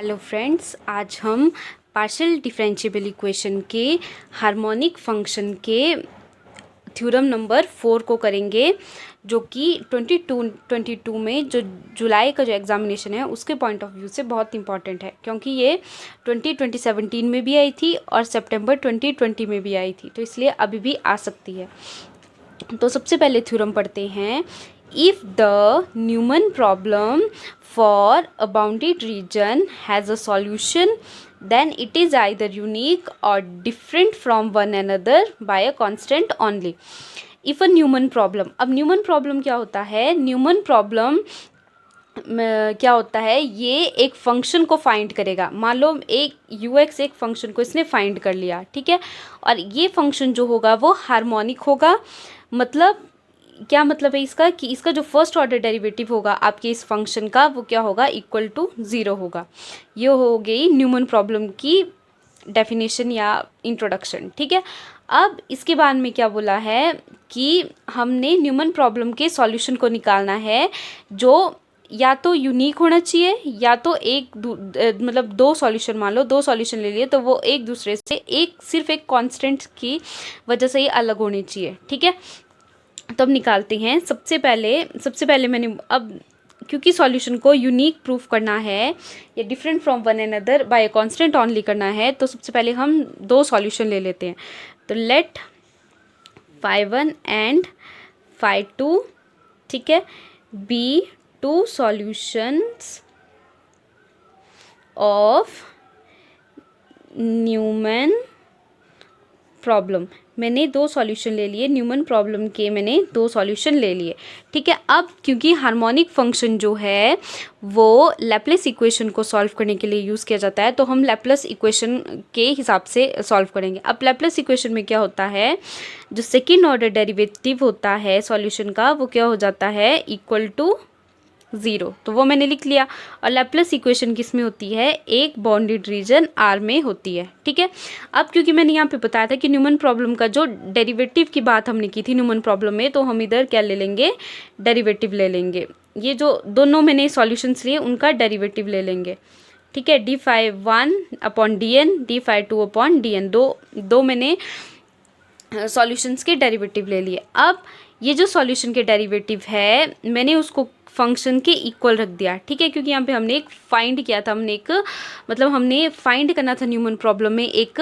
Hello friends, आज हम partial differentiable equation के हार्मोनिक फंक्शन के थ्योरम नंबर 4 को करेंगे, जो कि 22 में जो जुलाई का जो एग्जामिनेशन है उसके पॉइंट ऑफ व्यू से बहुत इंपॉर्टेंट है, क्योंकि ये 2017 में भी आई थी और सितंबर 2020 में भी आई थी, तो इसलिए अभी भी आ सकती है। तो सबसे पहले थ्योरम पढ़ते हैं। If the Newman problem for a bounded region has a solution, then it is either unique or different from one another by a constant only. If a Newman problem, अब Newman problem क्या होता है? Newman problem क्या होता है? ये एक function को फाइंड करेगा। मान लो एक ux एक फंक्शन को इसने फाइंड कर लिया, ठीक है, और ये फंक्शन जो होगा वो हार्मोनिक होगा। मतलब क्या मतलब है इसका कि इसका जो फर्स्ट ऑर्डर डेरिवेटिव होगा आपके इस फंक्शन का वो क्या होगा, इक्वल टू 0 होगा। ये हो गई न्यूमन प्रॉब्लम की डेफिनेशन या इंट्रोडक्शन, ठीक है। अब इसके बाद में क्या बोला है कि हमने न्यूमन प्रॉब्लम के सॉल्यूशन को निकालना है, जो या तो यूनिक होना चाहिए या तो मतलब दो सॉल्यूशन, मान लो 2 सॉल्यूशन ले लिए तो वो एक दूसरे से सिर्फ एक कांस्टेंट की वजह से ही अलग होने चाहिए, ठीक है। तो अब निकालते हैं। सबसे पहले मैंने अब क्योंकि सॉल्यूशन को यूनिक प्रूफ करना है या different from one another by constant only करना है, तो सबसे पहले हम 2 सॉल्यूशन ले लेते हैं। तो लेट phi1 एंड phi2, ठीक है, be 2 solutions of Neumann problem. मैंने 2 सॉल्यूशन ले लिए न्यूमन प्रॉब्लम के, मैंने 2 सॉल्यूशन ले लिए, ठीक है। अब क्योंकि हार्मोनिक फंक्शन जो है वो लैप्लेस इक्वेशन को सॉल्व करने के लिए यूज़ किया जाता है, तो हम लैप्लेस इक्वेशन के हिसाब से सॉल्व करेंगे। अब लैप्लेस इक्वेशन में क्या होता है, जो सेकेंड ऑर्डर डेरिवेटिव होता है सॉल्यूशन का वो क्या हो जाता है, इक्वल टू 0, तो वो मैंने लिख लिया। और लैप्लेस इक्वेशन किस में होती है, एक बाउंडेड रीजन R में होती है, ठीक है। अब क्योंकि मैंने यहाँ पे बताया था कि न्यूमन प्रॉब्लम का जो डेरिवेटिव की बात हमने की थी न्यूमन प्रॉब्लम में, तो हम इधर क्या ले लेंगे, डेरिवेटिव ले लेंगे। ये जो दोनों मैंने सॉल्यूशंस लिए उनका डेरिवेटिव ले लेंगे, ठीक है। d∅1 upon dn, d∅2 upon dn, दो मैंने सॉल्यूशंस के डेरिवेटिव ले लिए। अब ये जो सॉल्यूशन के डेरिवेटिव है मैंने उसको फंक्शन के इक्वल रख दिया, ठीक है, क्योंकि यहाँ पे हमने एक फाइंड किया था, हमने फाइंड करना था न्यूमन प्रॉब्लम में एक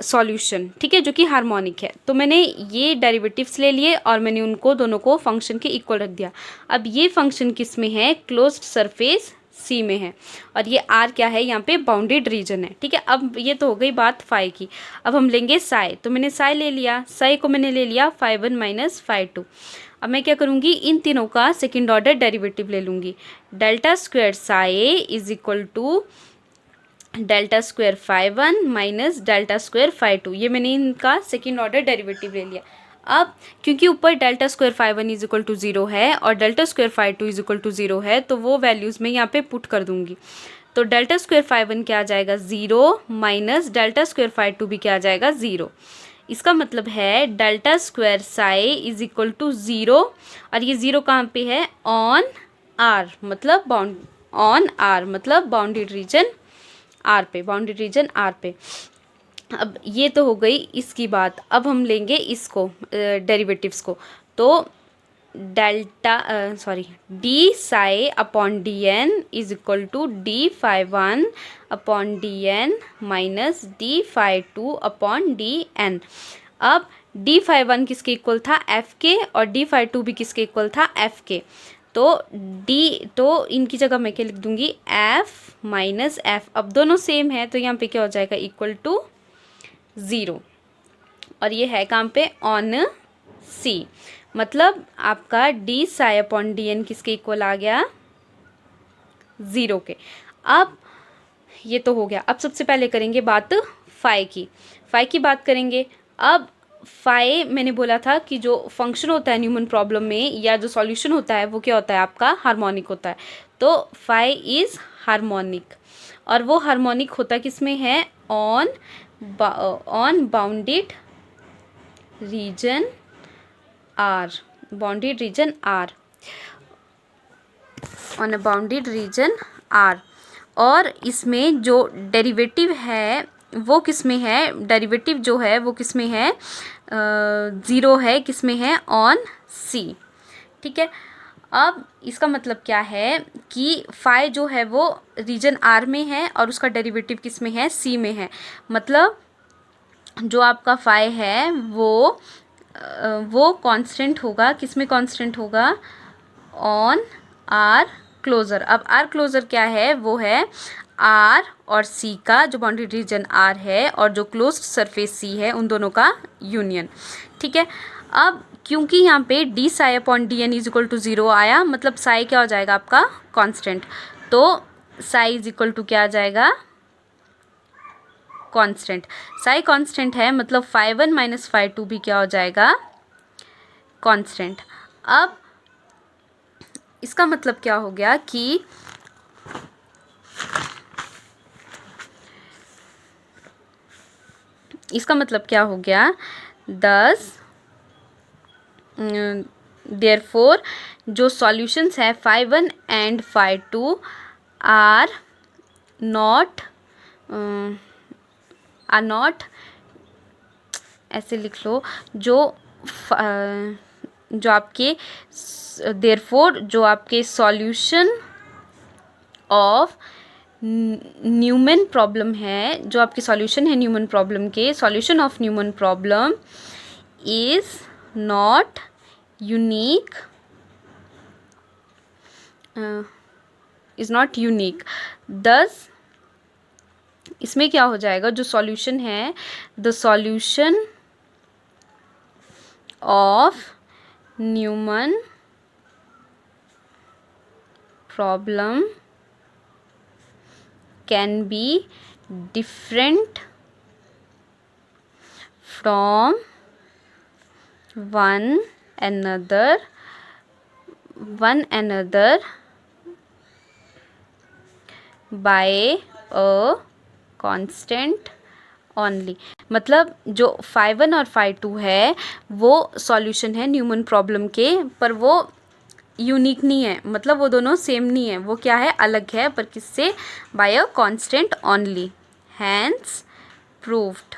सॉल्यूशन, ठीक है, जो कि हार्मोनिक है। तो मैंने ये डेरिवेटिव्स ले लिए और मैंने उनको दोनों को फंक्शन के इक्वल रख दिया। अब ये फंक्शन किस में है, क्लोज्ड सरफेस C में है, और ये R क्या है, यहाँ पे बाउंडेड रीजन है, ठीक है। अब ये तो हो गई बात फाई की। अब हम लेंगे साई, तो मैंने साई ले लिया, साई को मैंने ले लिया phi1 माइनस phi2। अब मैं क्या करूँगी, इन तीनों का सेकेंड ऑर्डर डेरिवेटिव ले लूँगी। Delta square psi is equal to delta square phi1 minus delta square phi2, ये मैंने इनका सेकेंड ऑर्डर डेरिवेटिव ले लिया। अब क्योंकि ऊपर delta square phi1 is equal to 0 है और delta square phi2 is equal to 0 है, तो वो वैल्यूज़ मैं यहाँ पे पुट कर दूँगी। तो डेल्टा स्क्वायर phi1 क्या आ जाएगा, 0 माइनस डेल्टा स्क्वायर phi2 भी क्या आ जाएगा, 0। इसका मतलब है delta square psi is equal to 0, और ये 0 कहाँ पे है, ऑन R, मतलब बाउंडेड रीजन R पे, बाउंडेड रीजन R पे। अब ये तो हो गई इसकी बात। अब हम लेंगे इसको डेरिवेटिव्स को, तो d psi upon d n is equal to d∅1 upon d n minus d∅2 upon d n. अब d∅1 किसके इक्वल था, f के, और d∅2 भी किसके इक्वल था, f के। तो इनकी जगह मैं क्या लिख दूंगी, f माइनस f। अब दोनों सेम है तो यहाँ पे क्या हो जाएगा, इक्वल टू 0, और ये है कहाँ पे, ऑन C। मतलब आपका d psi upon d n किसके इक्वल आ गया, 0 के। अब ये तो हो गया। अब सबसे पहले करेंगे बात फाई की बात करेंगे। अब फाई मैंने बोला था कि जो फंक्शन होता है न्यूमन प्रॉब्लम में या जो सॉल्यूशन होता है वो क्या होता है, आपका हार्मोनिक होता है। तो फाई इज़ हार्मोनिक, और वो हार्मोनिक होता किस में है, on bounded region R, bounded region R, on a bounded region R। और इसमें जो डेरिवेटिव है वो किस में है, डेरिवेटिव जो है वो किस में है, 0 है, किस में है, ऑन सी। ठीक है, अब इसका मतलब क्या है कि फाई जो है वो रीजन आर में है और उसका डेरिवेटिव किस में है, सी में है। मतलब जो आपका फाई है वो कांस्टेंट होगा, किस में कांस्टेंट होगा, ऑन आर क्लोजर। अब आर क्लोजर क्या है, वो है आर और सी का, जो बाउंड्री रीजन आर है और जो क्लोज्ड सरफेस सी है, उन दोनों का यूनियन। ठीक है, अब क्योंकि यहाँ पे d psi upon d n is equal to 0 आया, मतलब साई क्या हो जाएगा आपका, कांस्टेंट। तो साई इज इक्वल टू क्या आ जाएगा, कांस्टेंट। साई कांस्टेंट है, मतलब फाई 1 माइनस फाई 2 भी क्या हो जाएगा, कांस्टेंट। अब इसका मतलब क्या हो गया कि इसका मतलब क्या हो गया, दस देयरफॉर जो सॉल्यूशंस है phi 1 and phi 2 are not ऐसे लिख लो, जो आपके देयरफॉर जो आपके सॉल्यूशन ऑफ न्यूमैन प्रॉब्लम है, जो आपकी सॉल्यूशन है न्यूमैन प्रॉब्लम के, solution of Neumann problem is not unique, thus इसमें क्या हो जाएगा, जो सॉल्यूशन है, the solution of Neumann problem can be different from one another by a constant only। मतलब जो फाई 1 और फाई 2 है वो सॉल्यूशन है न्यूमैन प्रॉब्लम के, पर वो यूनिक नहीं है, मतलब वो दोनों सेम नहीं है, वो क्या है, अलग है, पर किससे, by a constant only, hence proved.